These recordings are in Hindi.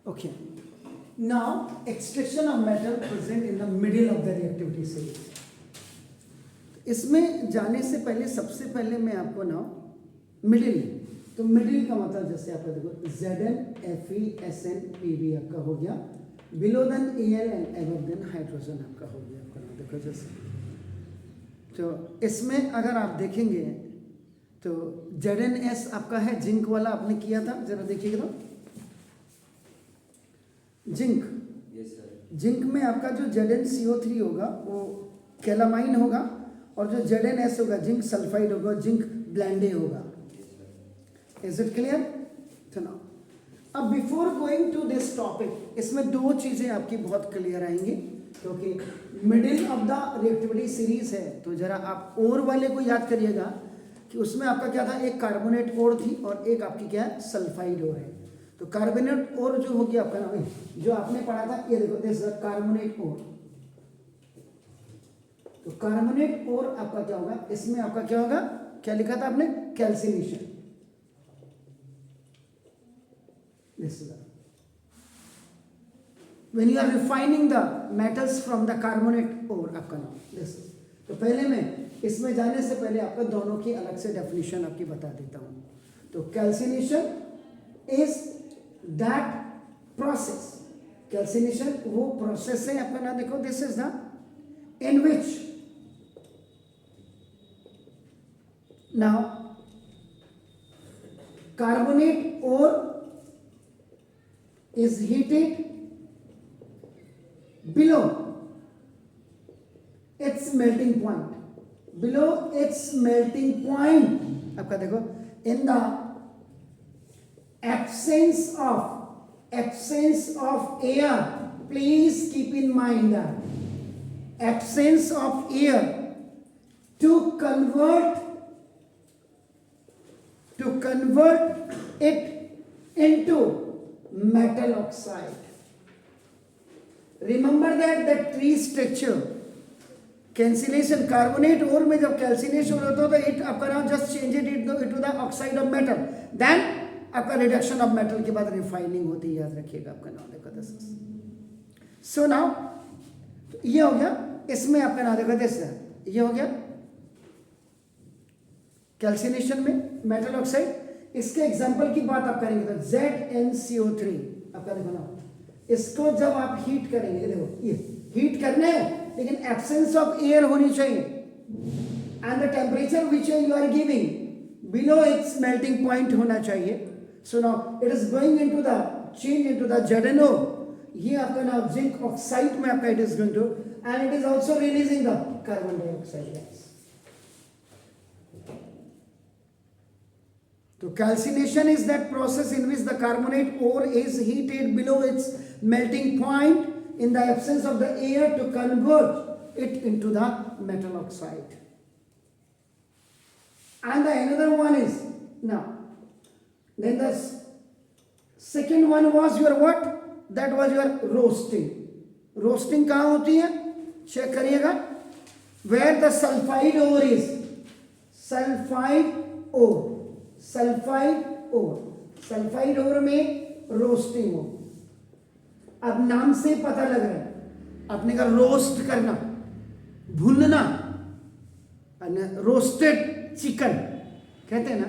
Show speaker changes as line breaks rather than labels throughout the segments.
Okay. Now, extraction of metal present in the middle of the reactivity series. इसमें जाने से पहले सबसे पहले मैं आपको ना मिडिल, तो मिडिल का मतलब जैसे आपका देखो Zn Fe Sn Pb आपका हो गया, below than Al and above than hydrogen आपका हो गया आपका ना देखो जैसे। तो इसमें अगर आप देखेंगे तो Zns आपका है जिंक वाला, आपने किया था, जरा देखिएगा तो जिंक, जिंक में आपका जो ZnCO3 होगा वो कैलामाइन होगा और जो ZnS होगा जिंक सल्फाइड होगा, जिंक ब्लेंडे होगा। Is it clear? तो ना अब before going to this topic, इसमें दो चीजें आपकी बहुत क्लियर आएंगी क्योंकि middle of the reactivity series है। तो जरा आप ओर वाले को याद करिएगा कि उसमें आपका क्या था, एक कार्बोनेट ओर थी और एक आपकी क्या है, सल्फाइड ओर है। तो कार्बोनेट ओर जो होगी आपका ना, जो आपने पढ़ा था, ये देखो दिस कार्बोनेट ओर। तो कार्बोनेट ओर आपका क्या होगा, इसमें आपका क्या होगा, क्या लिखा था आपने, calcination. When you are refining the metals from the carbonate ore आपका नाम दिस। तो पहले मैं इसमें जाने से पहले आपको दोनों की अलग से डेफिनेशन आपकी बता देता हूँ। तो calcination is that process, calcination वो प्रोसेस है आपका ना देखो, this is the in which now carbonate ore is heated below its melting point, below its melting point आपका देखो, in the absence of air, please keep in mind that absence of air to convert it into metal oxide. Remember that the tree structure calcination, carbonate ore में जब कैल्सिनेशन होता है तो इट आपका नाम just change it to the oxide of metal, then आपका रिडक्शन ऑफ मेटल के बाद रिफाइनिंग होती है, याद रखिएगा आपका नाम देखो दिस। सो नाउ ये हो गया, इसमें आपका नाम देखो दिस, ये हो गया कैल्सिनेशन में मेटल ऑक्साइड। इसके एग्जांपल की बात आप करेंगे तो ZnCO3 आपका देखो ना, इसको जब आप हीट करेंगे, देखो ये हीट करने हैं लेकिन एब्सेंस ऑफ एयर होनी चाहिए and the temperature which you are giving below its melting point होना चाहिए। So now it is going into the change into the ZnO, ये आपका नाम जिंक ऑक्साइड में आपका it is going to, and it is also releasing the carbon dioxide gas. तो calcination is that process in which the carbonate ore is heated below its melting point in the absence of the air to convert it into the metal oxide. And the another one is, now then the second one was your what, that was your roasting. Roasting कहाँ होती है, चेक करिएगा, where the sulfide ore is, sulfide ore, sulphide ore, sulphide ore में रोस्टिंग हो। अब नाम से पता लग रहा है अपने का रोस्ट करना, भूनना, रोस्टेड चिकन कहते हैं ना,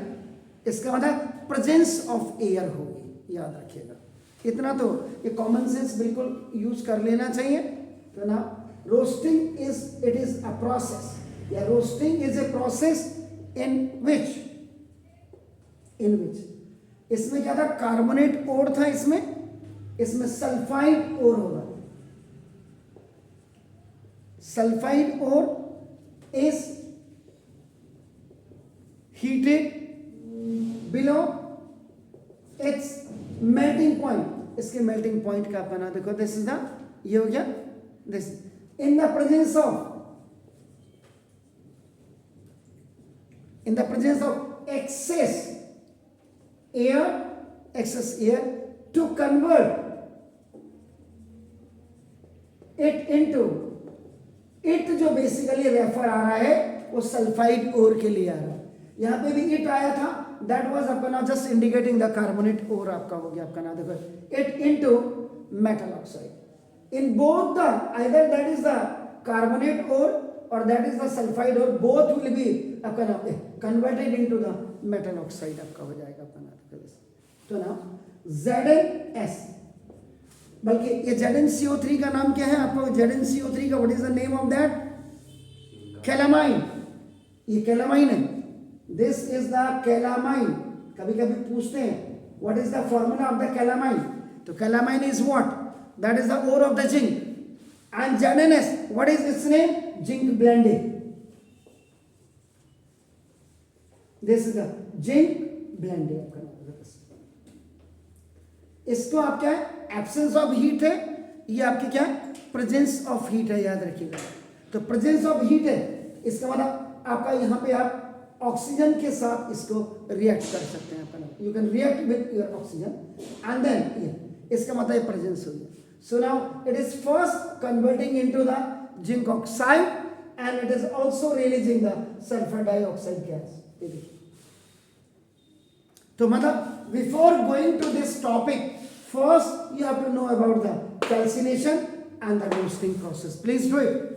इसका मतलब प्रेजेंस ऑफ एयर होगी, याद रखिएगा। इतना तो ये कॉमन सेंस बिल्कुल यूज कर लेना चाहिए। तो ना roasting it is a process, या roasting is a process in which इसमें क्या था, कार्बोनेट ओर था, इसमें सल्फाइड ओर होगा। Sulphide ore is heated below its melting point, इसके मेल्टिंग पॉइंट का अपना देखो, दिस इज द, ये हो गया this, in the presence of excess air to convert it into it, जो बेसिकली रेफर आ रहा है वो सल्फाइड ओर के लिए आ रहा है। यहां पे भी इट आया था दैट वाज आपका ना जस्ट इंडिकेटिंग द कार्बोनेट और आपका हो गया आपका ना देखो it into metal oxide in both the either that is the carbonate और दैट इज द सल्फाइड और बोथ विल बी आपका ना converted into the metal oxide आपका हो जाएगा आपका ना तो ना ZnS बल्कि ये ZnCO3 का नाम क्या है आपको ZnCO3 का what is the name of that calamine ये कैलामाइन है दिस इज द कैलामाइन कभी कभी पूछते हैं what is the formula of the calamine तो calamine is what that is the ore of the zinc and ZnS what is its name zinc blending this is the zinc blending आपका इसको आप क्या है एब्सेंस ऑफ हीट है ये आपकी क्या प्रेजेंस ऑफ हीट है याद रखिएगा तो प्रेजेंस ऑफ हीट है इसका मतलब आपका यहाँ पे आप ऑक्सीजन के साथ इसको रिएक्ट कर सकते हैं आपका you can react with your oxygen and then इसका मतलब प्रेजेंस हो गया so now it is first converting into the zinc oxide and it is also releasing the sulphur dioxide gas तो मतलब before going to this topic first you have to know about the calcination and the roasting process please do it